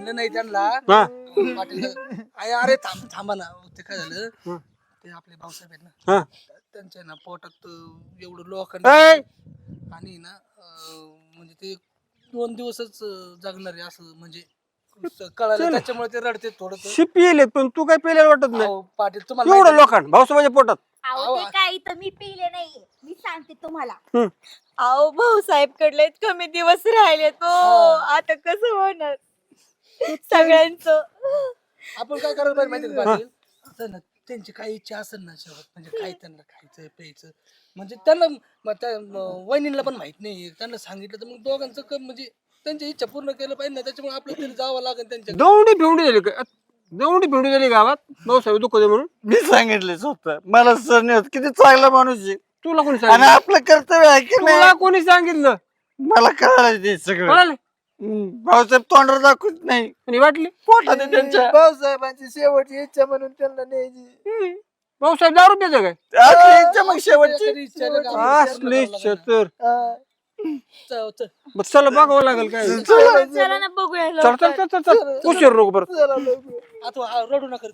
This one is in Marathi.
म्हणलं नाही त्यांना हा पाटील अरे थांबा ना ते काय झालं ते आपले भाऊसाहेब आहेत ना हा त्यांच्या ना पोटात एवढं लोखंड ऐ! आणि ना म्हणजे ते 2 दिवसच जगणार आहे असं म्हणजे कळालं त्याच्यामुळे ते रडते थोडस शिपी येले पण तू काय पेल्याला वाटत नाही पाटील तुम्हाला एवढं लोखंड भाऊसाहेबाच्या पोटात अहो ते काय तर मी पिले नाहीये मी सांगते तुम्हाला हम्म. अहो भाऊसाहेब कडले कमी दिवस राहिले तो आता कसं होणार सगळ्यांचं आपण काय करायला पाहिजे माहिती का पाटील असं ना त्यांची काही इच्छा असेल ना शेवट म्हणजे काय त्यांना खायचं प्यायचं म्हणजे त्यांना वहिनीला पण माहित नाही त्यांना सांगितलं तर मग दोघांचं म्हणजे त्यांची इच्छा पूर्ण केलं पाहिजे ना त्याच्यामुळे आपल्याला तरी जावं लागेल त्यांच्या दौंडी फिवडी झाली का दौंडी फिवडी झाली गावात भाऊसाहेब दुःख दे म्हणून मी सांगितले स्वतः मला सर नाही होत किती चांगला माणूस आहे तुला कोणी आणि सांगितलं आपलं कर्तव्य आहे की तुला नाही कोणी सांगितलं मला कळालं ते सगळं कळालं भाऊसाहेब तोंडावर दाखवत नाही आणि वाटली पोटात आहे त्यांच्या भाऊसाहेबांची शेवटची इच्छा म्हणून त्यांना न्यायची भाऊसाहेब दारू प्यायचं काय असली इच्छा मग शेवटची तरी इच्छा आहे का असली तर चल. मग चला बघावं लागेल काय चला ना बघूया चल चल चल चल उशीर नको बरं चला लवकर. आता रडू नका रे.